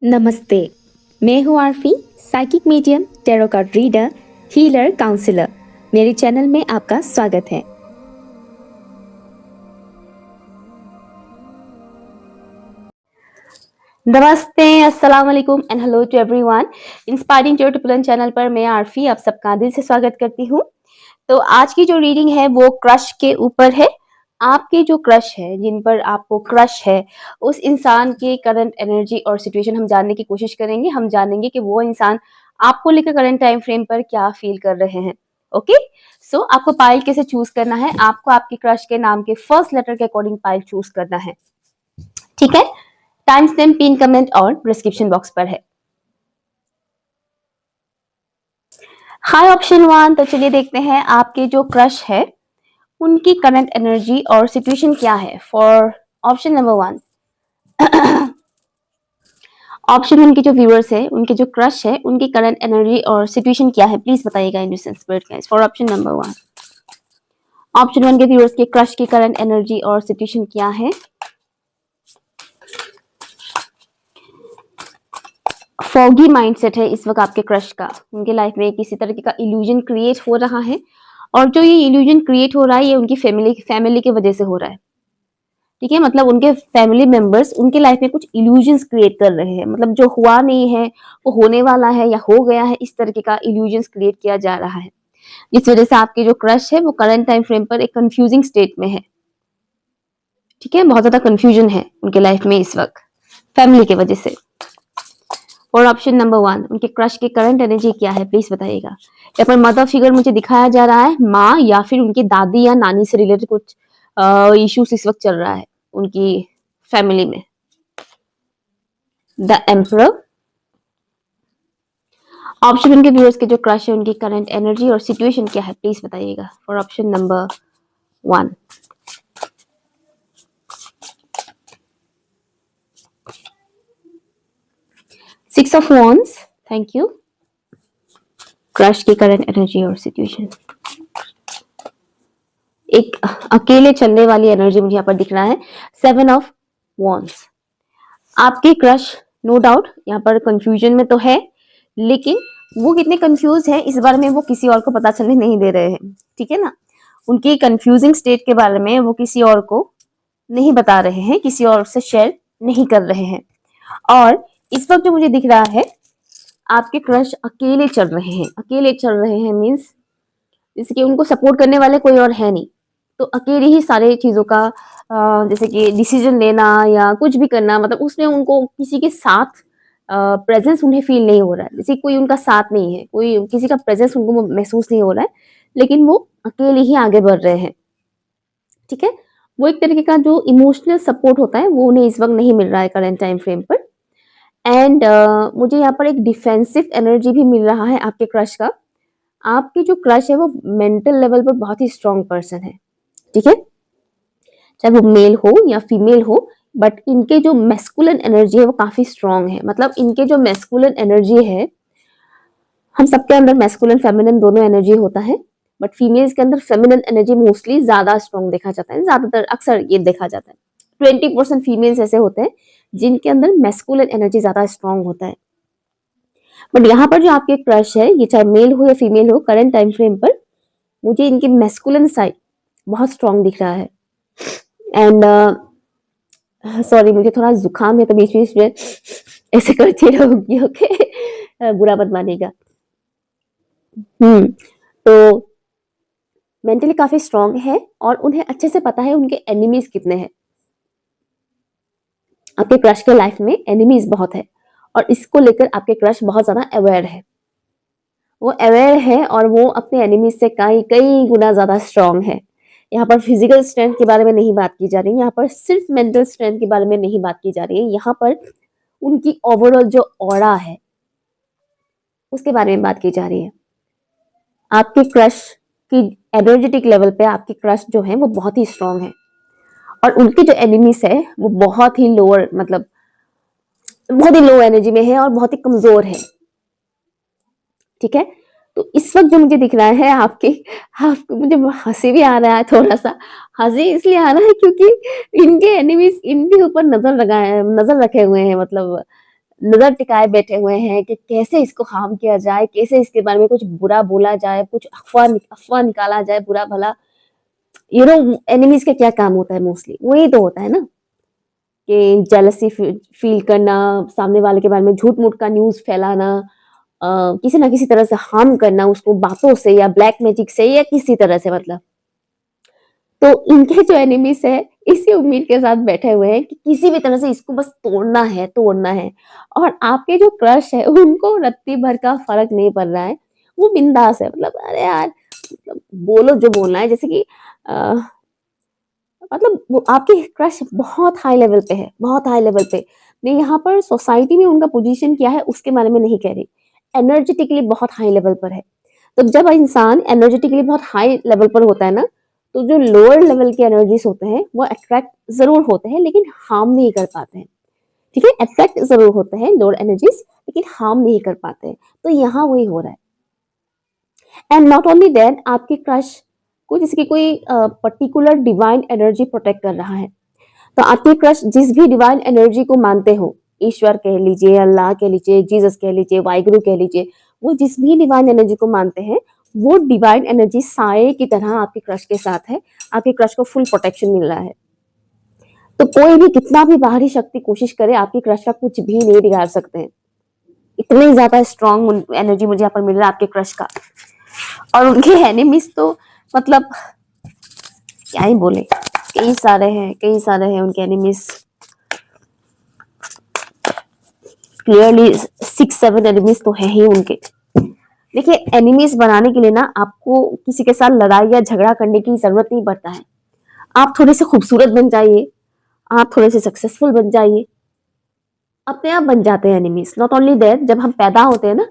नमस्ते। मैं हूँ Aarfi, psychic medium, tarot card reader, healer, counsellor. मेरे चैनल में आपका स्वागत है। नमस्ते, अस्सलाम वालेकुम and hello to everyone. Inspiring tarot to पुलन चैनल पर मैं आरफी आप सबका दिल से स्वागत करती हूँ। तो आज की जो रीडिंग है वो क्रश के ऊपर है। आपके जो क्रश है, जिन पर आपको क्रश है, उस इंसान की करंट एनर्जी और सिचुएशन हम जानने की कोशिश करेंगे। हम जानेंगे कि वो इंसान आपको लेकर करंट टाइम फ्रेम पर क्या फील कर रहे हैं। ओके, सो आपको पाइल कैसे चूज करना है? आपको आपकी क्रश के नाम के फर्स्ट लेटर के अकॉर्डिंग पाइल चूज करना है। ठीक है, टाइम स्टैम्प पिन कमेंट और डिस्क्रिप्शन बॉक्स पर है। हाय ऑप्शन 1। तो चलिए देखते हैं आपके जो क्रश है उनकी करंट एनर्जी और सिचुएशन क्या है फॉर ऑप्शन नंबर 1। ऑप्शन 1 के जो व्यूअर्स है, उनके जो क्रश है, उनकी करंट एनर्जी और सिचुएशन क्या है, प्लीज बताइएगा in spirit guys for option number 1। Option 1 के व्यूअर्स के क्रश की करंट एनर्जी और सिचुएशन क्या है? फॉगी माइंडसेट है इस वक्त आपके क्रश का। उनके लाइफ में किसी तरीके का इल्यूजन क्रिएट हो रहा है, और जो ये इल्यूजन क्रिएट हो रहा है ये उनकी फैमिली की वजह से हो रहा है। ठीक है, मतलब उनके फैमिली मेंबर्स उनके लाइफ में कुछ इल्यूजन्स क्रिएट कर रहे हैं। मतलब जो हुआ नहीं है वो होने वाला है या हो गया है, इस तरीके का इल्यूजन्स क्रिएट किया जा रहा है, जिस वजह से आपकी जो क्रश है वो करंट टाइम फ्रेम पर एक कंफ्यूजिंग स्टेट में है। ठीक है, बहुत ज्यादा कंफ्यूजन है उनके लाइफ में इस वक्त फैमिली की वजह से। और ऑप्शन नंबर 1, उनके क्रश की करंट एनर्जी क्या है, प्लीज बताइएगा। यहाँ पर मदर फिगर मुझे दिखाया जा रहा है, माँ या फिर उनकी दादी या नानी से रिलेटेड कुछ इश्यूज इस वक्त चल रहा है उनकी फैमिली में। The emperor. ऑप्शन 1 के व्यूअर्स के जो क्रश है उनकी करंट एनर्जी और सिचुएशन क्या है, प्लीज बताइएगा for option number 1। Six of wands, thank you. Crush की करंट एनर्जी और सिचुएशन, एक अकेले चलने वाली एनर्जी मुझे यहाँ पर दिख रहा है। 7 ऑफ वॉन्ड्स। आपके क्रश नो डाउट यहाँ पर कंफ्यूजन में तो है, लेकिन वो कितने कंफ्यूज है इस बारे में वो किसी और को पता चलने नहीं दे रहे हैं। ठीक है ना, उनकी कंफ्यूजिंग स्टेट के बारे में वो किसी और को नहीं बता रहे हैं, किसी और से शेयर नहीं कर रहे हैं। और इस वक्त जो मुझे दिख रहा है, आपके क्रश अकेले चल रहे हैं। अकेले चल रहे हैं मीन्स जैसे कि उनको सपोर्ट करने वाले कोई और है नहीं, तो अकेले ही सारे चीजों का जैसे कि डिसीजन लेना या कुछ भी करना, मतलब उसमें उनको किसी के साथ प्रेजेंस उन्हें फील नहीं हो रहा है। जैसे कोई उनका साथ नहीं है, कोई किसी का प्रेजेंस उनको महसूस नहीं हो रहा है, लेकिन वो अकेले ही आगे बढ़ रहे हैं। ठीक है, वो एक तरीके का जो इमोशनल सपोर्ट होता है वो उन्हें इस वक्त नहीं मिल रहा है करंट टाइम फ्रेम पर। एंड मुझे यहाँ पर एक डिफेंसिव एनर्जी भी मिल रहा है आपके क्रश का। आपकी जो क्रश है वो मेंटल लेवल पर बहुत ही स्ट्रॉन्ग पर्सन है। ठीक है, चाहे वो मेल हो या फीमेल हो, बट इनके जो मैस्कुलिन एनर्जी है वो काफी स्ट्रॉन्ग है। मतलब इनके जो मैस्कुलिन एनर्जी है, हम सबके अंदर मैस्कुलिन फेमिनिन दोनों एनर्जी होता है, बट फीमेल्स के अंदर फेमिनिन एनर्जी मोस्टली ज्यादा स्ट्रॉन्ग देखा जाता है। ज्यादातर अक्सर ये देखा जाता है 20% फीमेल्स ऐसे होते हैं जिनके अंदर मैस्कुलिन एनर्जी ज्यादा स्ट्रॉन्ग होता है। बट यहाँ पर जो आपके क्रश है, ये चाहे मेल हो या फीमेल हो, करंट टाइम फ्रेम पर मुझे इनकी मैस्कुलिन साइड बहुत स्ट्रॉन्ग दिख रहा है। एंड सॉरी, मुझे थोड़ा जुकाम है तो बीच बीच में ऐसे करती रहूंगी। ओके, बुरा मत मानिएगा। तो मेंटली काफी स्ट्रॉन्ग है और उन्हें अच्छे से पता है उनके एनिमीज कितने हैं। आपके क्रश के लाइफ में एनिमीज बहुत है, और इसको लेकर आपके क्रश बहुत ज्यादा अवेयर है। वो अवेयर है और वो अपने एनिमीज से कई कई गुना ज्यादा स्ट्रॉन्ग है। यहाँ पर फिजिकल स्ट्रेंथ के बारे में नहीं बात की जा रही है, यहाँ पर सिर्फ मेंटल स्ट्रेंथ के बारे में नहीं बात की जा रही है। यहाँ पर उनकी ओवरऑल जो ऑरा है उसके बारे में बात की जा रही है। आपके क्रश की एनर्जेटिक लेवल पे आपके क्रश जो है वो बहुत ही स्ट्रॉन्ग है, और उनके जो एनिमीज है वो बहुत ही लोअर, मतलब बहुत ही लो एनर्जी में है और बहुत ही कमजोर है। ठीक है, तो इस वक्त जो मुझे दिख रहा है आपको मुझे हंसी भी आ रहा है। थोड़ा सा हंसी इसलिए आ रहा है क्योंकि इनके एनिमीज इनके ऊपर नजर रखे हुए हैं। मतलब नजर टिकाए बैठे हुए हैं कि कैसे इसको हार्म किया जाए, कैसे इसके बारे में कुछ बुरा बोला जाए, कुछ अफवाह निकाला जाए बुरा भला। एनिमीज का क्या काम होता है? मोस्टली वही तो होता है ना, कि जेलसी फील करना, सामने वाले के बारे में झूठ मूठ का न्यूज फैलाना, किसी ना किसी तरह से हार्म करना उसको, बातों से या ब्लैक मैजिक से या किसी तरह से, मतलब। तो इनके जो एनिमीज है इसी उम्मीद के साथ बैठे हुए हैं कि किसी भी तरह से इसको बस तोड़ना है, तोड़ना है। और आपके जो क्रश है उनको रत्ती भर का फर्क नहीं पड़ रहा है, वो बिंदास है, मतलब अरे यार, मतलब बोलो जो बोलना है। जैसे कि अ, मतलब वो आपकी क्रश बहुत हाई लेवल पे है, बहुत हाई लेवल पे। मैं यहाँ पर सोसाइटी में उनका पोजीशन क्या है उसके बारे में नहीं कह रही, एनर्जेटिकली बहुत हाई लेवल पर है। तो जब इंसान एनर्जेटिकली बहुत हाई लेवल पर होता है ना, तो जो लोअर लेवल के एनर्जीज होते हैं वो अट्रैक्ट जरूर होते हैं लेकिन हार्म नहीं कर पाते हैं। ठीक है, अट्रैक्ट जरूर होते हैं लोअर एनर्जीज, लेकिन हार्म नहीं कर पाते हैं। तो यहाँ वही हो रहा है। एंड नॉट ओनली दैट, आपके क्रश को जैसे कि कोई पर्टिकुलर डिवाइन एनर्जी प्रोटेक्ट कर रहा है। तो आपके क्रश जिस भी डिवाइन एनर्जी को मानते हो, ईश्वर कह लीजिए, अल्लाह कह लीजिए, जीसस कह लीजिए, वाहिगुरु कह लीजिए, वो जिस भी डिवाइन एनर्जी को मानते हैं, वो डिवाइन एनर्जी साए की तरह आपके क्रश के साथ है। आपके क्रश को फुल प्रोटेक्शन मिल रहा है। तो कोई भी कितना भी बाहरी शक्ति कोशिश करे, आपके क्रश का कुछ भी नहीं बिगाड़ सकते हैं। इतनी ज्यादा स्ट्रॉन्ग एनर्जी मुझे यहाँ पर मिल रहा है आपके क्रश का। और उनके एनिमीज तो मतलब क्या ही बोले, कई सारे हैं, कई सारे हैं उनके एनिमीज। क्लियरली 6-7 एनिमीज तो है ही उनके। देखिए, एनिमीज बनाने के लिए ना आपको किसी के साथ लड़ाई या झगड़ा करने की जरूरत नहीं पड़ता है। आप थोड़े से खूबसूरत बन जाइए, आप थोड़े से सक्सेसफुल बन जाइए, अपने आप बन जाते हैं एनिमीज। नॉट ओनली दैट, जब हम पैदा होते हैं ना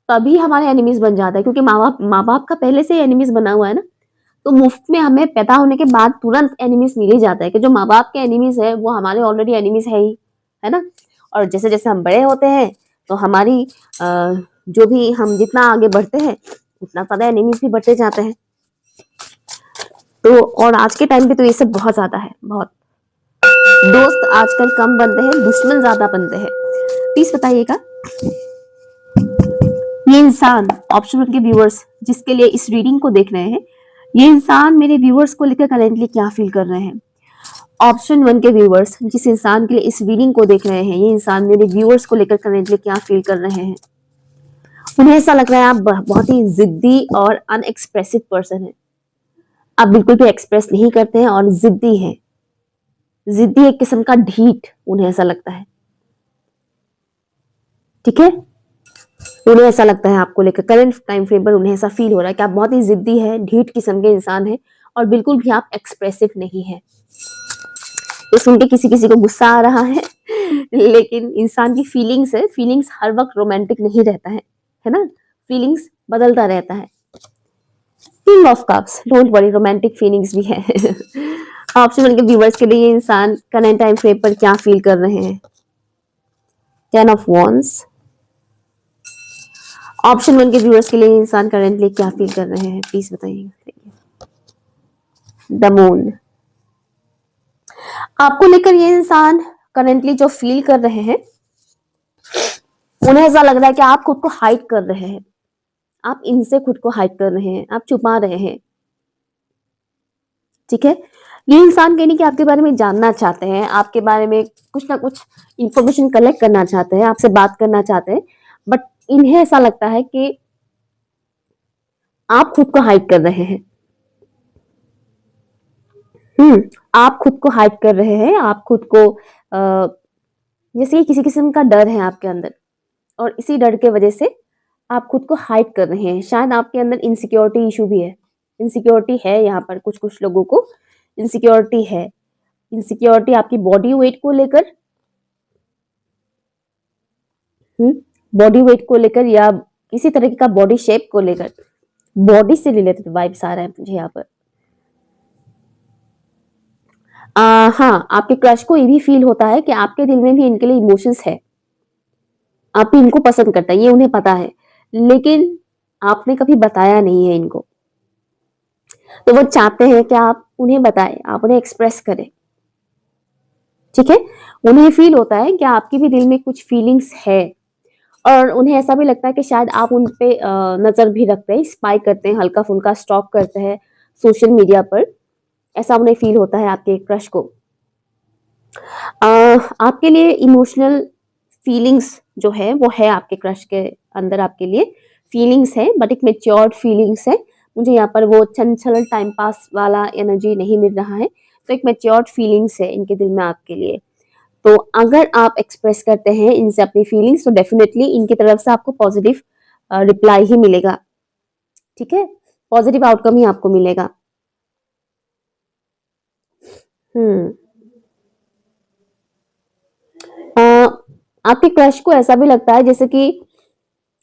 तभी हमारे एनिमीज बन जाते हैं, क्योंकि माँ बाप का पहले से ही एनिमीज बना हुआ है ना। तो मुफ्त में हमें पैदा होने के बाद तुरंत एनिमीज मिल ही जाता है कि जो माँ बाप के एनिमीज है वो हमारे ऑलरेडी एनिमीज है ही, है ना। और जैसे जैसे हम बड़े होते हैं तो हमारी जो भी हम जितना आगे बढ़ते हैं उतना ज्यादा एनिमीज भी बढ़ते जाते हैं। तो और आज के टाइम पे तो ये सब बहुत ज्यादा है, बहुत। दोस्त आजकल कम बनते हैं, दुश्मन ज्यादा बनते हैं। प्लीज बताइएगा, ये इंसान, ऑप्शन के व्यूअर्स जिसके लिए इस रीडिंग को देख रहे हैं, ये इंसान मेरे व्यूअर्स को लेकर करेंटली क्या फील कर रहे हैं? ऑप्शन 1 के व्यूअर्स जिस इंसान के लिए इस रीडिंग को देख रहे हैं, ये इंसान मेरे व्यूअर्स को लेकर करेंटली क्या फील कर रहे हैं? उन्हें ऐसा लग रहा है आप बहुत ही जिद्दी और अनएक्सप्रेसिव पर्सन है। आप बिल्कुल भी एक्सप्रेस नहीं करते हैं और जिद्दी हैं। जिद्दी एक किस्म का ढीठ, उन्हें ऐसा लगता है। ठीक है, उन्हें ऐसा लगता है आपको लेकर करंट टाइम फ्रेम पर, उन्हें ऐसा फील हो रहा है कि आप बहुत ही जिद्दी है, ढीठ किस्म के इंसान है और बिल्कुल भी आप एक्सप्रेसिव नहीं है। ये सुन के किसी किसी को गुस्सा आ रहा है लेकिन इंसान की फीलिंग्स है, फीलिंग्स हर वक्त रोमांटिक नहीं रहता है ना, फीलिंग्स बदलता रहता है। King of cups, don't worry, romantic feelings भी है ऑप्शन 1 के व्यूअर्स के लिए ये इंसान करंट टाइम फ्रेम पर क्या फील कर रहे हैं? 10 ऑफ wands। ऑप्शन 1 के व्यूअर्स के लिए इंसान करेंटली क्या फील कर रहे हैं, प्लीज बताइए। The moon. आपको लेकर ये इंसान करेंटली जो फील कर रहे हैं, उन्हें ऐसा लग रहा है कि आप खुद को हाइड कर रहे हैं, आप इनसे खुद को हाइड कर रहे हैं, आप छुपा रहे हैं। ठीक है, ये इंसान कहीं नहीं कि आपके बारे में जानना चाहते हैं, आपके बारे में कुछ ना कुछ इंफॉर्मेशन कलेक्ट करना चाहते हैं, आपसे बात करना चाहते हैं, बट इन्हें ऐसा लगता है कि आप खुद को हाइड कर रहे हैं। आप खुद को हाइड कर रहे हैं, आप खुद को जैसे कि किसी किस्म का डर है आपके अंदर, और इसी डर के वजह से आप खुद को हाइड कर रहे हैं। शायद आपके अंदर इनसिक्योरिटी इशू भी है, इनसिक्योरिटी है, यहाँ पर कुछ कुछ लोगों को इनसिक्योरिटी है। इनसिक्योरिटी आपकी बॉडी वेट को लेकर, बॉडी वेट को लेकर या किसी तरह का बॉडी शेप को लेकर, बॉडी से रिलेटेड वाइब्स आ रहे हैं मुझे यहाँ पर। हाँ, आपके क्रश को ये भी फील होता है कि आपके दिल में भी इनके लिए इमोशंस है, आप भी इनको पसंद करता है, ये उन्हें पता है, लेकिन आपने कभी बताया नहीं है इनको। तो वो चाहते हैं कि आप उन्हें बताएं, आप उन्हें एक्सप्रेस करें। ठीक है। उन्हें फील होता है कि आपकी भी दिल में कुछ फीलिंग्स है, और उन्हें ऐसा भी लगता है कि शायद आप उन पे नजर भी रखते हैं, स्पाई करते हैं, हल्का फुल्का स्टॉक करते हैं सोशल मीडिया पर। ऐसा उन्हें फील होता है आपके क्रश को। अ, आपके लिए इमोशनल फीलिंग्स जो है वो है आपके क्रश के अंदर, आपके लिए फीलिंग्स है, बट एक मेच्योर्ड फीलिंग्स है। मुझे यहाँ पर वो चंचल टाइम पास वाला एनर्जी नहीं मिल रहा है, तो एक मेच्योर्ड फीलिंग्स है इनके दिल में आपके लिए। तो अगर आप एक्सप्रेस करते हैं इनसे अपनी फीलिंग्स, तो डेफिनेटली इनकी तरफ से आपको पॉजिटिव रिप्लाई ही मिलेगा। ठीक है, पॉजिटिव आउटकम ही आपको मिलेगा। हम्म अ, आपके क्रश को ऐसा भी लगता है जैसे कि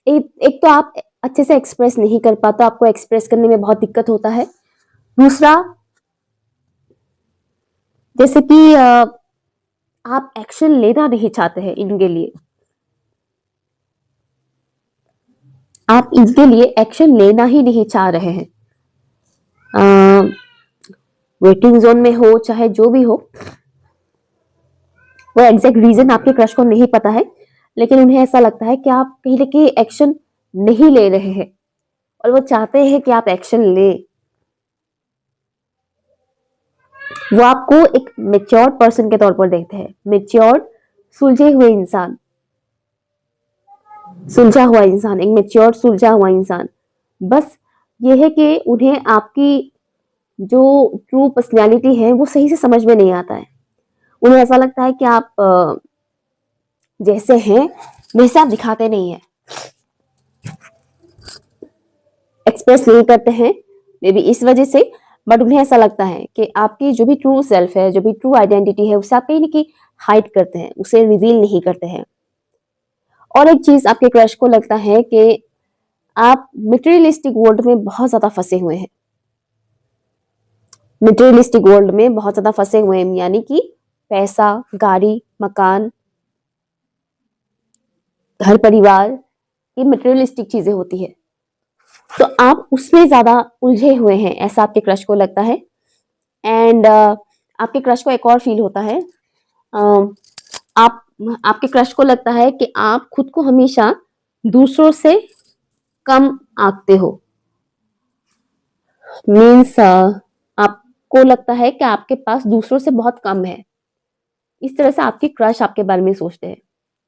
एक तो आप अच्छे से एक्सप्रेस नहीं कर पाते, आपको एक्सप्रेस करने में बहुत दिक्कत होता है। दूसरा, जैसे कि आप एक्शन लेना नहीं चाहते हैं इनके लिए, आप इनके लिए एक्शन लेना ही नहीं चाह रहे हैं। वेटिंग जोन में हो चाहे जो भी हो, वो एग्जैक्ट रीजन आपके क्रश को नहीं पता है, लेकिन उन्हें ऐसा लगता है कि आप कहीं ना कहीं एक्शन नहीं ले रहे हैं, और वो चाहते हैं कि आप एक्शन ले। वो आपको एक मेच्योर्ड पर्सन के तौर पर देखते हैं, मेच्योर्ड, सुलझे हुए इंसान, सुलझा हुआ इंसान, एक मेच्योर्ड सुलझा हुआ इंसान। बस ये है कि उन्हें आपकी जो ट्रू पर्सनैलिटी है वो सही से समझ में नहीं आता है। उन्हें ऐसा लगता है कि आप जैसे हैं वैसे आप दिखाते नहीं है, एक्सप्रेस नहीं करते हैं, मे बी इस वजह से। बट उन्हें ऐसा लगता है कि आपकी जो भी ट्रू सेल्फ है, जो भी ट्रू आइडेंटिटी है, उसे आप कहीं ना कहीं हाइड करते हैं, उसे रिवील नहीं करते हैं। और एक चीज आपके क्रश को लगता है कि आप मटेरियलिस्टिक वर्ल्ड में बहुत ज्यादा फंसे हुए हैं, मटेरियलिस्टिक वर्ल्ड में बहुत ज्यादा फंसे हुए हैं, यानी कि पैसा, गाड़ी, मकान, घर परिवार, ये मटेरियलिस्टिक चीजें होती है। तो आप उसमें ज्यादा उलझे हुए हैं, ऐसा आपके क्रश को लगता है। एंड आपके क्रश को एक और फील होता है, अ, आप आपके क्रश को लगता है कि आप खुद को हमेशा दूसरों से कम आंकते हो। मीन्स आपको लगता है कि आपके पास दूसरों से बहुत कम है। इस तरह से आपकी क्रश आपके बारे में सोचते हैं।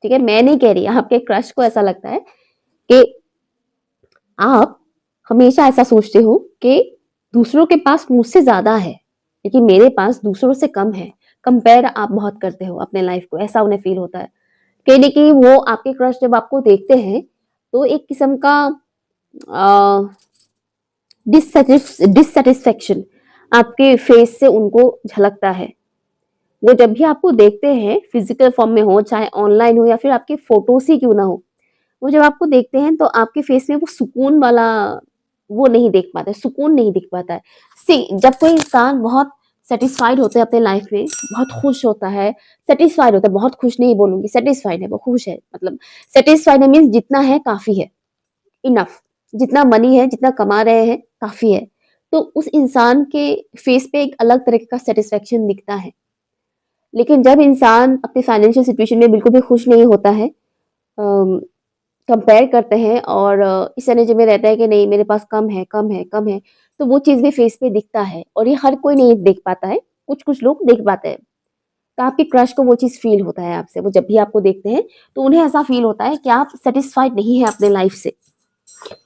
ठीक है, मैं नहीं कह रही, आपके क्रश को ऐसा लगता है कि आप हमेशा ऐसा सोचते हो कि दूसरों के पास मुझसे ज्यादा है, लेकिन मेरे पास दूसरों से कम है। कंपेयर आप बहुत करते हो अपने लाइफ को, ऐसा उन्हें फील होता है। कहीं ना कहीं वो आपके क्रश जब आपको देखते हैं तो एक किस्म का डिससेटिस्फेक्शन आपके फेस से उनको झलकता है। वो जब भी आपको देखते हैं, फिजिकल फॉर्म में हो चाहे ऑनलाइन हो या फिर आपके फोटोज ही क्यों ना हो, वो जब आपको देखते हैं तो आपके फेस में वो सुकून वाला वो नहीं देख पाते, सुकून नहीं दिख पाता है। सी, जब कोई इंसान बहुत सेटिस्फाइड होता है अपने लाइफ में, बहुत खुश होता है, सेटिस्फाइड होता है, बहुत खुश नहीं बोलूंगी, सेटिस्फाइड है, वो खुश है, मतलब सेटिस्फाइड है मीन्स जितना है काफी है, इनफ, जितना मनी है, जितना कमा रहे हैं काफी है। तो उस इंसान के फेस पे एक अलग तरह का सेटिस्फेक्शन दिखता है। लेकिन जब इंसान अपने फाइनेंशियल सिचुएशन में बिल्कुल भी खुश नहीं होता है, कंपेयर करते हैं और इस एनर्जी में रहता है कि नहीं मेरे पास कम है, कम है, कम है, तो वो चीज़ भी फेस पे दिखता है, और ये हर कोई नहीं देख पाता है, कुछ-कुछ लोग देख पाते हैं। तो आपके क्रश को वो चीज़ फ़ील होता है आपसे, वो जब भी आपको देखते हैं, तो उन्हें ऐसा फ़ील होता है कि आप सैटिस्फाइड नहीं हैं अपने लाइफ से।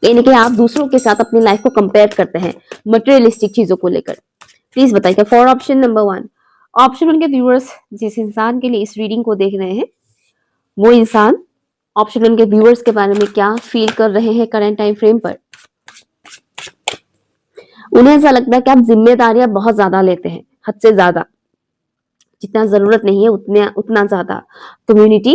कहीं न कहीं आप दूसरों के साथ अपनी लाइफ को कंपेयर करते हैं, मटेरियलिस्टिक चीज़ों को लेकर। प्लीज़ बताइए फॉर ऑप्शन नंबर 1। ऑप्शन 1 के व्यूअर्स जिस इंसान के लिए इस रीडिंग को देख रहे हैं, वो इंसान ऑप्शन 1 के व्यूअर्स के बारे में क्या फील कर रहे हैं करंट टाइम फ्रेम पर। उन्हें ऐसा लगता है कि आप जिम्मेदारियां बहुत ज्यादा लेते हैं, हद से ज्यादा, जितना जरूरत नहीं है उतने उतना ज्यादा। कम्युनिटी,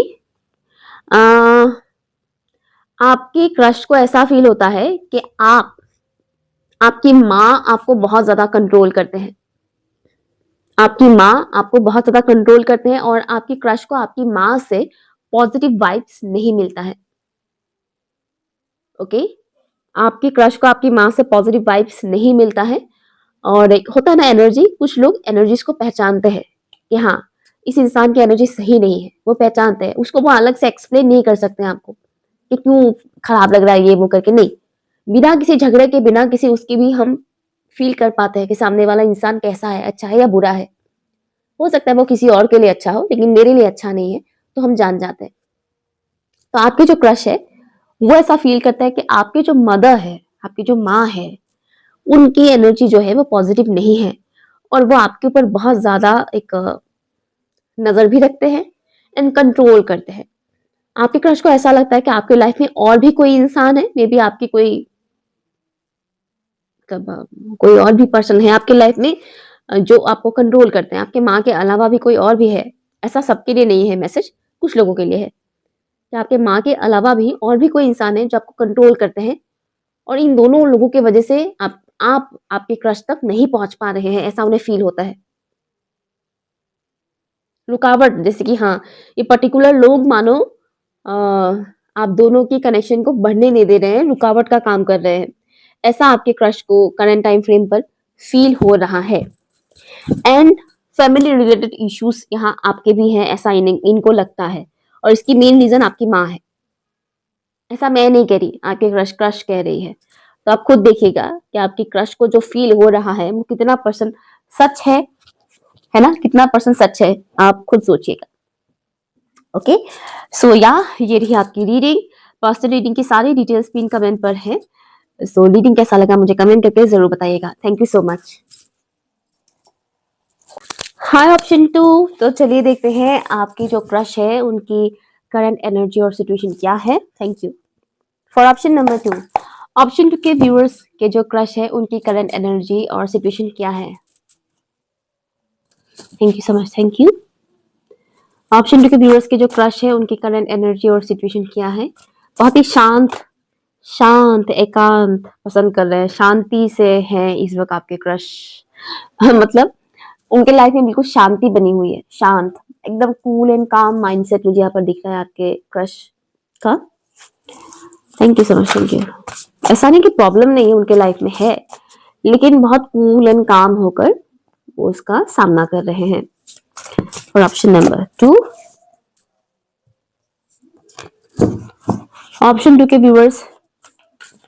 आपकी क्रश को ऐसा फील होता है कि आपकी माँ आपको बहुत ज्यादा कंट्रोल करते हैं, आपकी माँ आपको बहुत ज्यादा कंट्रोल करते हैं, और आपकी क्रश को आपकी माँ से पॉजिटिव वाइब्स नहीं मिलता है। ओके, आपकी क्रश को आपकी माँ से पॉजिटिव वाइब्स नहीं मिलता है। और एक होता है ना एनर्जी, कुछ लोग एनर्जीज को पहचानते हैं कि हाँ इस इंसान की एनर्जी सही नहीं है, वो पहचानते हैं उसको, वो अलग से एक्सप्लेन नहीं कर सकते हैं आपको कि क्यों खराब लग रहा है ये वो करके, नहीं, बिना किसी झगड़े के, बिना किसी उसकी भी हम फील कर पाते हैं कि सामने वाला इंसान कैसा है, अच्छा है या बुरा है। हो सकता है वो किसी और के लिए अच्छा हो लेकिन मेरे लिए अच्छा नहीं है, तो हम जान जाते हैं। तो आपकी जो क्रश है वो ऐसा फील करता है कि आपकी जो मदर है, आपकी जो माँ है, उनकी एनर्जी जो है वो पॉजिटिव नहीं है, और वो आपके ऊपर बहुत ज्यादा एक नजर भी रखते हैं एंड कंट्रोल करते हैं। आपके क्रश को ऐसा लगता है कि आपके लाइफ में और भी कोई इंसान है, मे बी आपकी कोई और भी पर्सन है आपके लाइफ में जो आपको कंट्रोल करते हैं, आपके माँ के अलावा भी कोई और भी है। ऐसा सबके लिए नहीं है मैसेज, कुछ लोगों के लिए है कि आपके माँ के अलावा भी और भी कोई इंसान है जो आपको कंट्रोल करते हैं, और इन दोनों लोगों की वजह से आप आपके क्रश तक नहीं पहुंच पा रहे हैं, ऐसा उन्हें फील होता है। रुकावट, जैसे कि हाँ, ये पर्टिकुलर लोग मानो अ, आप दोनों की कनेक्शन को बढ़ने नहीं दे रहे हैं, रुकावट का काम कर रहे हैं। ऐसा आपके क्रश को करंट टाइम फ्रेम पर फील हो रहा है। एंड फैमिली रिलेटेड इश्यूज यहाँ आपके भी हैं, ऐसा इनको लगता है, और इसकी मेन रीजन आपकी माँ है। ऐसा मैं नहीं कह रही, आपके क्रश क्रश कह रही है। तो आप खुद देखिएगा कि आपकी क्रश को जो फील हो रहा है वो कितना परसेंट सच है ना, कितना परसेंट सच है, आप खुद सोचिएगा। ओके, सो या ये रही आपकी रीडिंग। पर्सनल रीडिंग की सारी डिटेल्स पिन कमेंट पर है। सो रीडिंग कैसा लगा मुझे कमेंट करके जरूर बताइएगा। Thank you so much. Hi option 2, तो चलिए देखते हैं आपकी जो क्रश है उनकी करंट एनर्जी और सिचुएशन क्या है। Thank you for option number 2। Option 2 के व्यूअर्स के जो क्रश है उनकी करंट एनर्जी और सिचुएशन क्या है। Thank you so much, thank you. Option 2 के व्यूअर्स के जो क्रश है उनकी करंट एनर्जी और सिचुएशन क्या है। बहुत ही शांत शांत एकांत पसंद कर रहे हैं, शांति से है इस वक्त आपके क्रश। मतलब उनके लाइफ में बिल्कुल शांति बनी हुई है, शांत, एकदम कूल एंड काम माइंडसेट मुझे यहाँ पर दिख रहा है आपके क्रश का। Thank you so much, thank you. ऐसा नहीं कि प्रॉब्लम नहीं है उनके लाइफ में, है, लेकिन बहुत कूल एंड काम होकर वो उसका सामना कर रहे हैं। और ऑप्शन नंबर 2, ऑप्शन 2 के व्यूअर्स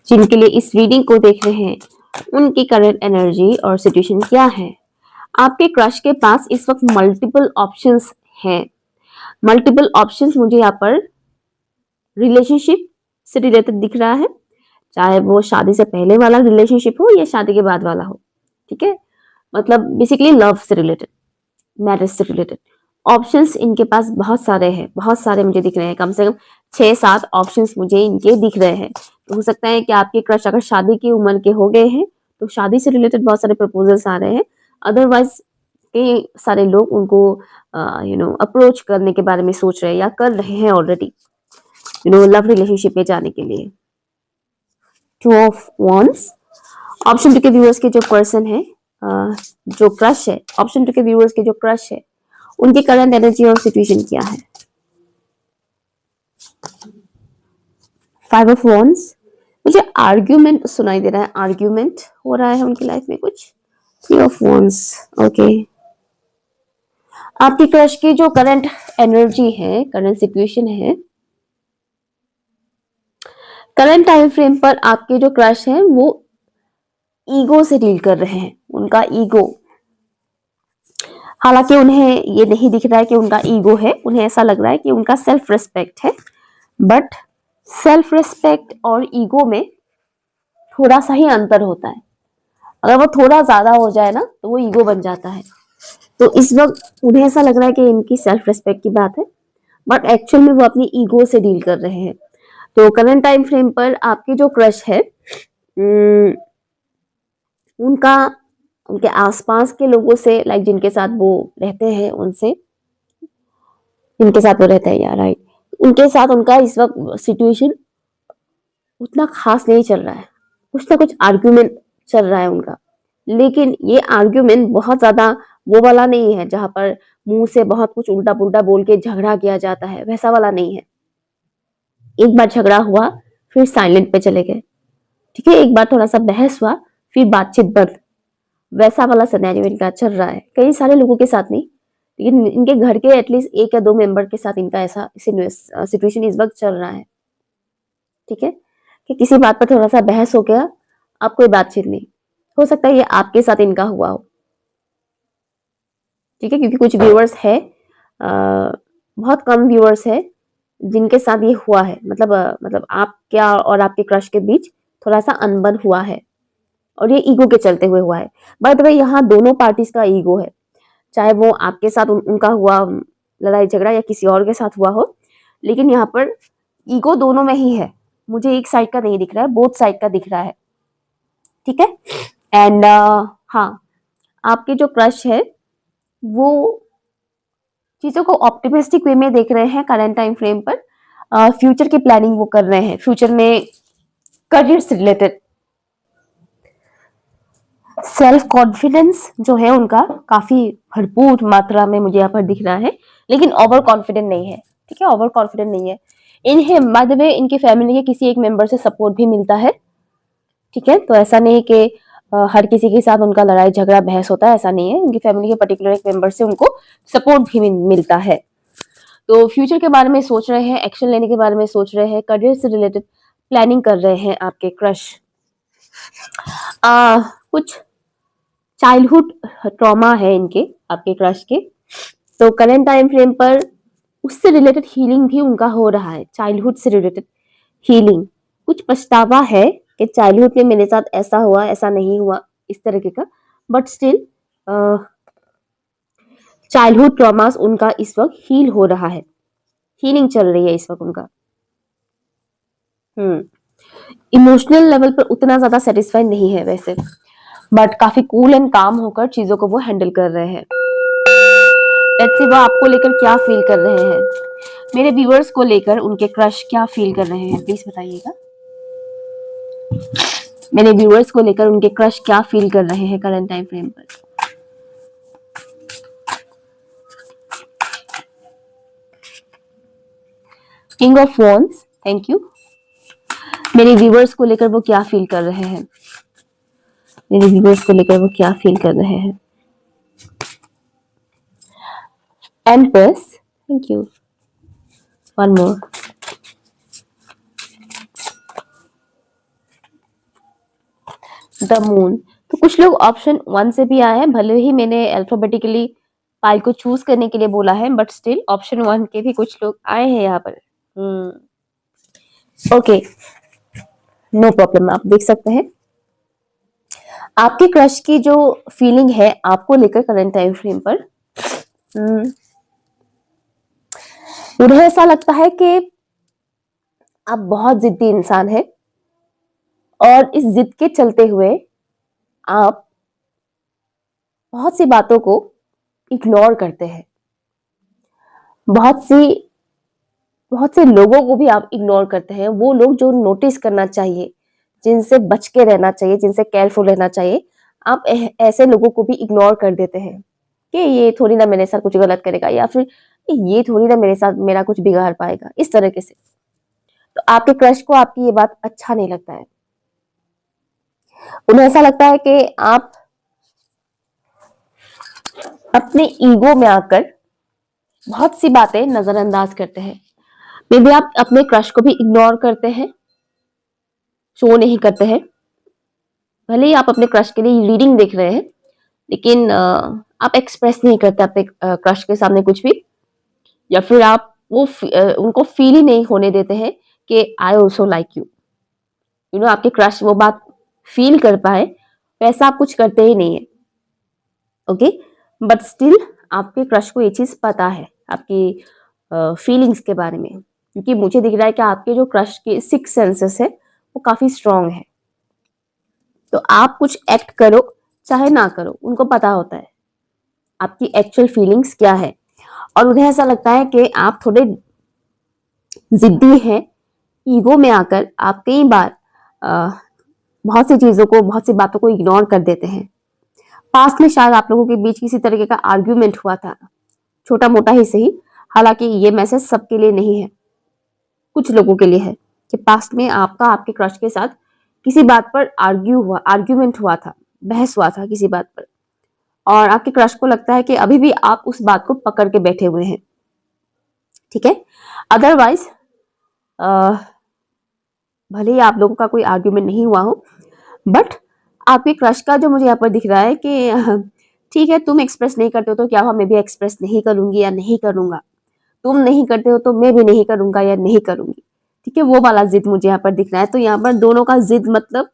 जिनके लिए इस रीडिंग को देख रहे हैं उनकी करंट एनर्जी और सिचुएशन क्या है। आपके क्रश के पास इस वक्त मल्टीपल ऑप्शंस हैं। मल्टीपल ऑप्शंस मुझे यहाँ पर रिलेशनशिप से रिलेटेड दिख रहा है, चाहे वो शादी से पहले वाला रिलेशनशिप हो या शादी के बाद वाला हो, ठीक है, मतलब बेसिकली लव से रिलेटेड, मैरिज से रिलेटेड। ऑप्शंस इनके पास बहुत सारे हैं, बहुत सारे मुझे दिख रहे हैं, कम से कम 6-7 ऑप्शंस मुझे इनके दिख रहे हैं। तो हो सकता है कि आपके क्रश अगर शादी की उम्र के हो गए हैं तो शादी से रिलेटेड बहुत सारे प्रपोजल्स आ रहे हैं, अदरवाइज कई सारे लोग उनको अप्रोच करने के बारे में सोच रहे हैं या कर रहे हैं ऑलरेडी, लव रिलेशनशिप में जाने के लिए। 2 ऑफ wands। ऑप्शन 2 के व्यूअर्स के जो पर्सन है, जो क्रश है, ऑप्शन 2 के व्यूअर्स के जो क्रश है उनकी करंट एनर्जी और सिचुएशन क्या है। 5 ऑफ wands। मुझे आर्ग्यूमेंट सुनाई दे रहा है, आर्ग्यूमेंट हो रहा है उनकी लाइफ में कुछ। 3 ऑफ wands। ओके, आपकी क्रश की जो करंट एनर्जी है, करंट सिचुएशन है, करंट टाइम फ्रेम पर आपके जो क्रश है वो ईगो से डील कर रहे हैं, उनका ईगो। हालांकि उन्हें ये नहीं दिख रहा है कि उनका ईगो है, उन्हें ऐसा लग रहा है कि उनका सेल्फ रिस्पेक्ट है, बट सेल्फ रिस्पेक्ट और ईगो में थोड़ा सा ही अंतर होता है। अगर वो थोड़ा ज्यादा हो जाए ना तो वो ईगो बन जाता है। तो इस वक्त उन्हें ऐसा लग रहा है कि इनकी सेल्फ रिस्पेक्ट की बात है, बट एक्चुअल में वो अपनी ईगो से डील कर रहे हैं। तो करंट टाइम फ्रेम पर आपकी जो क्रश है उनका उनके आसपास के लोगों से, लाइक जिनके साथ वो रहते हैं उनसे, जिनके साथ वो रहते हैं यार, राइट, उनके साथ उनका इस वक्त सिचुएशन उतना खास नहीं चल रहा है, कुछ ना कुछ आर्ग्यूमेंट चल रहा है उनका। लेकिन ये आर्ग्यूमेंट बहुत ज्यादा वो वाला नहीं है जहां पर मुंह से बहुत कुछ उल्टा पुल्टा बोल के झगड़ा किया जाता है, वैसा वाला नहीं है। एक बार झगड़ा हुआ फिर साइलेंट पे चले गए, ठीक है, एक बार थोड़ा सा बहस हुआ फिर बातचीत बंद, वैसा वाला सिनेरियो इनका चल रहा है। कई सारे लोगों के साथ नहीं, लेकिन इनके घर के एटलीस्ट 1 या 2 मेंबर के साथ इनका ऐसा सिचुएशन इस वक्त चल रहा है, ठीक है, कि किसी बात पर थोड़ा सा बहस हो गया, अब कोई बातचीत नहीं। हो सकता है ये आपके साथ इनका हुआ हो, ठीक है, क्योंकि कुछ व्यूअर्स है, बहुत कम व्यूअर्स है जिनके साथ ये हुआ है, मतलब आप क्या और आपके क्रश के बीच थोड़ा सा अनबन हुआ है और ये ईगो के चलते हुए हुआ है। बाय द वे यहाँ दोनों पार्टीज का ईगो है, चाहे वो आपके साथ उनका हुआ लड़ाई झगड़ा या किसी और के साथ हुआ हो, लेकिन यहाँ पर ईगो दोनों में ही है। मुझे एक साइड का नहीं दिख रहा है, बोथ साइड का दिख रहा है, ठीक है। एंड हाँ, आपके जो क्रश है वो चीजों को ऑप्टिमिस्टिक वे में देख रहे हैं करंट टाइम फ्रेम पर। फ्यूचर की प्लानिंग वो कर रहे हैं, फ्यूचर में करियर से रिलेटेड। सेल्फ कॉन्फिडेंस जो है उनका काफी भरपूर मात्रा में मुझे यहाँ पर दिख रहा है, लेकिन ओवर कॉन्फिडेंट नहीं है, ठीक है, ओवर कॉन्फिडेंट नहीं है। इन्हें बाय द वे इनकी फैमिली के किसी एक मेंबर से सपोर्ट भी मिलता है, ठीक है, तो ऐसा नहीं कि हर किसी के साथ उनका लड़ाई झगड़ा बहस होता है, ऐसा नहीं है। उनकी फैमिली के पर्टिकुलर एक मेंबर से उनको सपोर्ट भी मिलता है। तो फ्यूचर के बारे में सोच रहे हैं, एक्शन लेने के बारे में सोच रहे हैं, करियर से रिलेटेड प्लानिंग कर रहे हैं आपके क्रश। कुछ चाइल्डहुड ट्रॉमा है इनके, आपके क्रश के, तो करंट टाइम फ्रेम पर उससे रिलेटेड हीलिंग भी उनका हो रहा है, चाइल्डहुड से रिलेटेड हीलिंग। कुछ पछतावा है कि चाइल्डहुड में मेरे साथ ऐसा हुआ, ऐसा नहीं हुआ, इस तरीके का, बट स्टिल चाइल्डहुड ट्रॉमास उनका इस वक्त हील हो रहा है, हीलिंग चल रही है इस वक्त उनका। इमोशनल लेवल पर उतना ज्यादा सेटिस्फाइड नहीं है वैसे, बट काफी कूल एंड काम होकर चीजों को वो हैंडल कर रहे हैं। लेट्स सी वो आपको लेकर क्या फील कर रहे हैं, मेरे व्यूअर्स को लेकर उनके क्रश क्या फील कर रहे हैं, प्लीज बताइएगा। मेरे व्यूअर्स को लेकर उनके क्रश क्या फील कर रहे हैं करंट टाइम फ्रेम पर। King of wands, thank you. मेरे व्यूअर्स को लेकर वो क्या फील कर रहे हैं, मेरे व्यूअर्स को लेकर वो क्या फील कर रहे हैं। Empress, thank you. One more. The moon, तो कुछ लोग ऑप्शन 1 से भी आए हैं, भले ही मैंने अल्फाबेटिकली पाइल को चूज करने के लिए बोला है, बट स्टिल ऑप्शन 1 के भी कुछ लोग आए हैं यहाँ पर। ओके, नो प्रॉब्लम, आप देख सकते हैं आपके क्रश की जो फीलिंग है आपको लेकर करंट टाइम फ्रेम पर। मुझे ऐसा लगता है कि आप बहुत जिद्दी इंसान है और इस जिद के चलते हुए आप बहुत सी बातों को इग्नोर करते हैं, बहुत से लोगों को भी आप इग्नोर करते हैं। वो लोग जो नोटिस करना चाहिए, जिनसे बच के रहना चाहिए, जिनसे केयरफुल रहना चाहिए, आप ऐसे लोगों को भी इग्नोर कर देते हैं कि ये थोड़ी ना मेरे साथ कुछ गलत करेगा, या फिर ये थोड़ी ना मेरे साथ मेरा कुछ बिगाड़ पाएगा, इस तरीके से। तो आपके क्रश को आपकी ये बात अच्छा नहीं लगता है। उन्हें ऐसा लगता है कि आप अपने ईगो में आकर बहुत सी बातें नजरअंदाज करते हैं। मे बी आप अपने क्रश को भी इग्नोर करते हैं, शो नहीं करते हैं। भले ही आप अपने क्रश के लिए रीडिंग देख रहे हैं, लेकिन आप एक्सप्रेस नहीं करते अपने क्रश के सामने कुछ भी, या फिर आप उनको फील ही नहीं होने देते हैं कि I also like you, you know, आपके क्रश वो बात फील कर पाए, वैसा आप कुछ करते ही नहीं है। ओके, बट स्टिल आपके क्रश को ये चीज पता है आपकी फीलिंग्स के बारे में, क्योंकि मुझे दिख रहा है कि आपके जो क्रश के 6 सेंसेस है वो काफी स्ट्रांग है। तो आप कुछ एक्ट करो चाहे ना करो, उनको पता होता है आपकी एक्चुअल फीलिंग्स क्या है, और उन्हें ऐसा लगता है कि आप थोड़े जिद्दी हैं। ईगो में आकर आप कई बार बहुत सी चीजों को, बहुत सी बातों को इग्नोर कर देते हैं। पास्ट में शायद आप लोगों के बीच किसी तरीके का आर्ग्यूमेंट हुआ था, छोटा मोटा ही सही, हालांकि ये मैसेज सबके लिए नहीं है, कुछ लोगों के लिए है कि पास्ट में आपका आपके क्रश के साथ किसी बात पर आर्ग्यूमेंट हुआ था, बहस हुआ था किसी बात पर, और आपके क्रश को लगता है कि अभी भी आप उस बात को पकड़ के बैठे हुए हैं, ठीक है। अदरवाइज भले ही आप लोगों का कोई आर्ग्यूमेंट नहीं हुआ हो, बट आपके क्रश का जो मुझे यहाँ पर दिख रहा है कि ठीक है, तुम एक्सप्रेस नहीं करते हो तो क्या हुआ, मैं भी एक्सप्रेस नहीं करूंगी या नहीं करूंगा, तुम नहीं करते हो तो मैं भी नहीं करूंगा या नहीं करूंगी, ठीक है। वो वाला जिद मुझे यहाँ पर दिख रहा है। तो यहाँ पर दोनों का जिद मतलब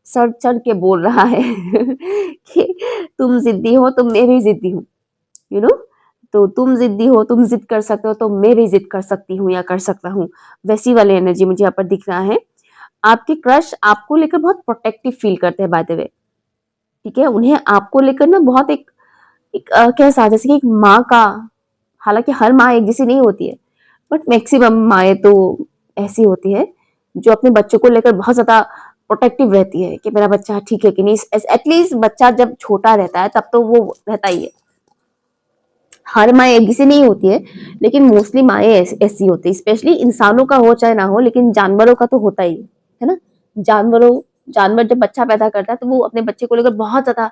सर चढ़ के बोल रहा है कि तुम जिद्दी हो तो मैं भी जिद्दी हूँ, यू नो। तो तुम जिद्दी हो, तुम जिद कर सकते हो तो मैं भी जिद कर सकती हूँ या कर सकता हूँ, वैसी वाली एनर्जी मुझे यहाँ पर दिख रहा है। आपके क्रश आपको लेकर बहुत प्रोटेक्टिव फील करते हैं बाय द वे, ठीक है। उन्हें आपको लेकर ना बहुत एक कैसा, जैसे कि एक माँ का, हालांकि हर माँ एक जैसी नहीं होती है, बट मैक्सिमम माएँ तो ऐसी होती है जो अपने बच्चों को लेकर बहुत ज्यादा प्रोटेक्टिव रहती है कि मेरा बच्चा ठीक है कि नहीं। एटलीस्ट बच्चा जब छोटा रहता है तब तो वो रहता ही है, हर माँ एक जैसी नहीं होती है, लेकिन मोस्टली माएँ ऐसी होती है, स्पेशली इंसानों का हो चाहे ना हो, लेकिन जानवरों का तो होता ही है ना। जानवर जब बच्चा पैदा करता है तो वो अपने बच्चे को लेकर बहुत ज्यादा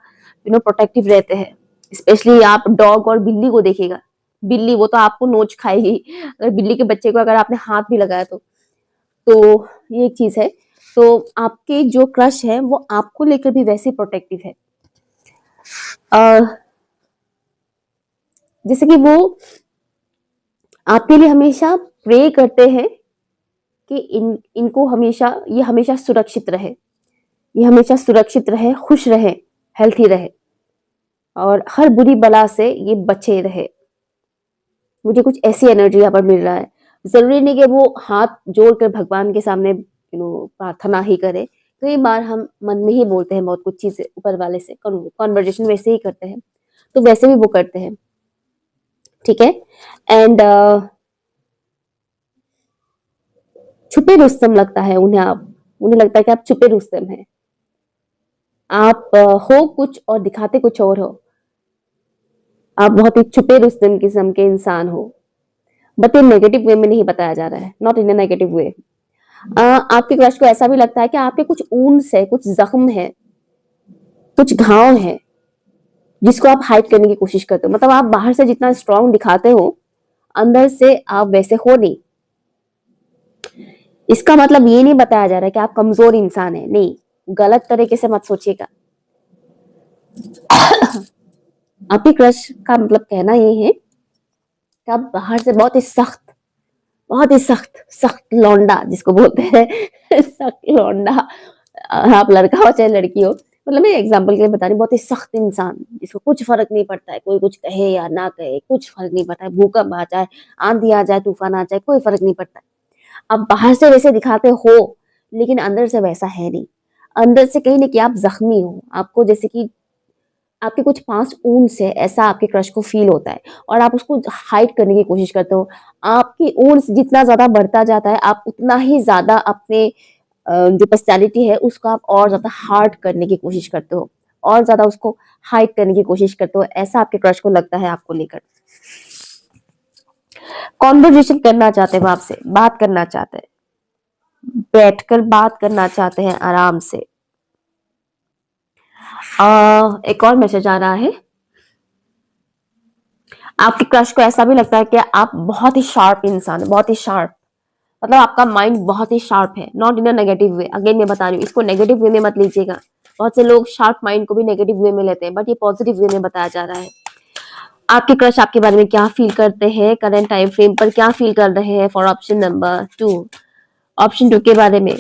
प्रोटेक्टिव रहते हैं। स्पेशली आप डॉग और बिल्ली को देखिएगा, बिल्ली वो तो आपको नोच खाएगी, अगर बिल्ली के बच्चे को अगर आपने हाथ भी लगाया तो ये एक चीज है। तो आपके जो क्रश है वो आपको लेकर भी वैसे प्रोटेक्टिव है। जैसे कि वो आपके लिए हमेशा प्रे करते हैं कि इनको हमेशा, ये हमेशा सुरक्षित रहे, ये हमेशा सुरक्षित रहे, खुश रहे, हेल्थी रहे और हर बुरी बला से ये बचे रहे। मुझे कुछ ऐसी एनर्जी यहाँ पर मिल रहा है। जरूरी नहीं कि वो हाथ जोड़कर भगवान के सामने प्रार्थना ही करे। कई बार हम मन में ही बोलते हैं बहुत कुछ चीजें ऊपर वाले से, कॉन्वर्जेशन वैसे ही करते हैं, तो वैसे भी वो करते हैं, ठीक है। एंड छुपे रुस्तम लगता है उन्हें, उन्हें लगता है कि आप छुपे रुस्तम हैं। आप हो कुछ और दिखाते कुछ और हो, आप बहुत ही छुपे रुस्तम किस्म के इंसान हो, बट ये नेगेटिव वे में नहीं बताया जा रहा है, not in a negative way. आपके क्रश को ऐसा भी लगता है कि आपके कुछ ऊंस है, कुछ जख्म है, कुछ घाव है जिसको आप हाइड करने की कोशिश करते हो। मतलब आप बाहर से जितना स्ट्रांग दिखाते हो, अंदर से आप वैसे हो नहीं। इसका मतलब ये नहीं बताया जा रहा है कि आप कमजोर इंसान है, नहीं, गलत तरीके से मत सोचिएगा। आपके क्रश का मतलब कहना ये है कि आप बाहर से बहुत ही सख्त सख्त लौंडा जिसको बोलते हैं सख्त लौंडा, आप लड़का हो चाहे लड़की हो, मतलब मैं एग्जांपल के लिए बता रही हूँ, बहुत ही सख्त इंसान जिसको कुछ फर्क नहीं पड़ता है, कोई कुछ कहे या ना कहे, कुछ फर्क नहीं पड़ता है, भूकंप आ जाए, आंधी आ जाए, तूफान आ जाए, कोई फर्क नहीं पड़ता है। आप बाहर से वैसे दिखाते हो लेकिन अंदर से वैसा है नहीं। अंदर से कहीं ना कहीं आप जख्मी हो, आपको जैसे कि आपके कुछ पास ऊंस है, ऐसा आपके क्रश को फील होता है और आप उसको हाइड करने की कोशिश करते हो। आपकी ऊंस जितना ज्यादा बढ़ता जाता है, आप उतना ही ज्यादा अपने जो पर्सनैलिटी है उसको आप और ज्यादा हार्ड करने की कोशिश करते हो, और ज्यादा उसको हाइड करने की कोशिश करते हो। ऐसा आपके क्रश को लगता है आपको लेकर। कॉन्वर्जेशन करना चाहते हैं, वो आपसे बात करना चाहते हैं, बैठकर बात करना चाहते हैं आराम से। एक और मैसेज आ रहा है, आपके क्रश को ऐसा भी लगता है कि आप बहुत ही शार्प इंसान है, बहुत ही शार्प, मतलब आपका माइंड बहुत ही शार्प है, not in a negative way. Again मैं बता रही हूँ, इसको नेगेटिव वे में मत लीजिएगा। बहुत से लोग शार्प माइंड को भी नेगेटिव वे में लेते हैं, बट ये पॉजिटिव वे में बताया जा रहा है। आपके क्रश आपके बारे में क्या फील करते हैं, करंट टाइम फ्रेम पर क्या फील कर रहे हैं, फॉर ऑप्शन नंबर 2। ऑप्शन 2 के बारे में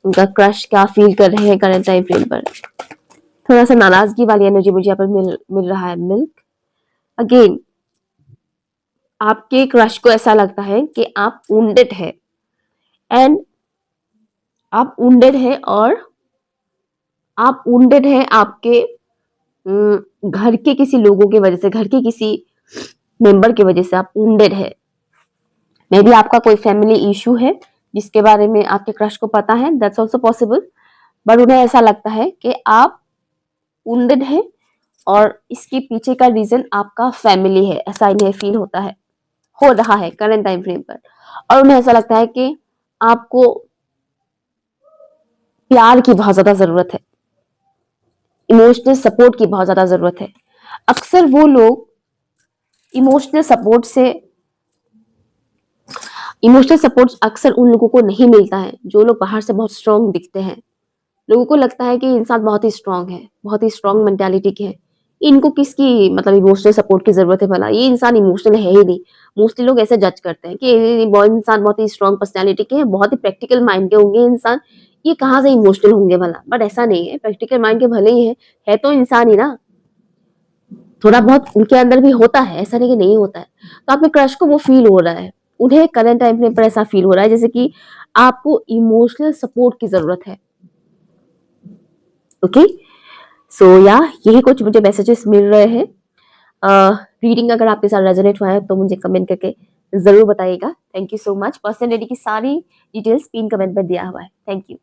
उनका क्रश क्या फील कर रहे हैं करंट टाइम फ्रेम पर। थोड़ा सा नाराजगी वाली एनर्जी मुझे यहाँ पर मिल रहा है। मिल्क, अगेन आपके क्रश को ऐसा लगता है कि आप वुंडेड है, एंड आप वुंडेड है, और आप वुंडेड है आपके घर के किसी लोगों की वजह से, घर के किसी मेंबर की वजह से आप वुंडेड है। मे बी आपका कोई फैमिली इशू है जिसके बारे में आपके क्रश को पता है, दैट्स ऑल्सो पॉसिबल, बट उन्हें ऐसा लगता है कि आप वुंडेड है और इसके पीछे का रीजन आपका फैमिली है, ऐसा इन्हें फील होता है, हो रहा है करंट टाइम फ्रेम पर। और उन्हें ऐसा लगता है कि आपको प्यार की बहुत ज्यादा जरूरत है, इमोशनल सपोर्ट की बहुत ज्यादा जरूरत है। अक्सर वो लोग इमोशनल सपोर्ट से इमोशनल सपोर्ट अक्सर उन लोगों को नहीं मिलता है जो लोग बाहर से बहुत स्ट्रांग दिखते हैं। लोगों को लगता है कि इंसान बहुत ही स्ट्रांग है, बहुत ही स्ट्रांग मेंटालिटी के है। इनको किसकी मतलब इमोशनल सपोर्ट की ज़रूरत है भला? ये इंसान इमोशनल है ही नहीं। मोस्टली लोग ऐसे जज करते हैं कि ये बहुत इंसान बहुत ही स्ट्रांग पर्सनैलिटी के हैं, बहुत ही प्रैक्टिकल माइंड के होंगे इंसान, ये कहाँ से इमोशनल होंगे भला? बट ऐसा नहीं है, प्रैक्टिकल माइंड के भले ही है तो इंसान ही ना। थोड़ा बहुत उनके अंदर भी होता है, ऐसा नहीं कि नहीं होता है। तो आपके क्रश को वो फ़ील हो रहा है। उन्हें करंट टाइम फ्रेम पर ऐसा फ़ील हो रहा है जैसे कि आपको इमोशनल सपोर्ट की ज़रूरत है। ओके? सो या यही कुछ मुझे मैसेजेस मिल रहे हैं। रीडिंग अगर आपके साथ रेजोनेट हुआ है तो मुझे कमेंट करके ज़रूर बताइएगा। Thank you so much. Personal reading की सारी डिटेल्स पिन कमेंट में दिया हुआ है। Thank you.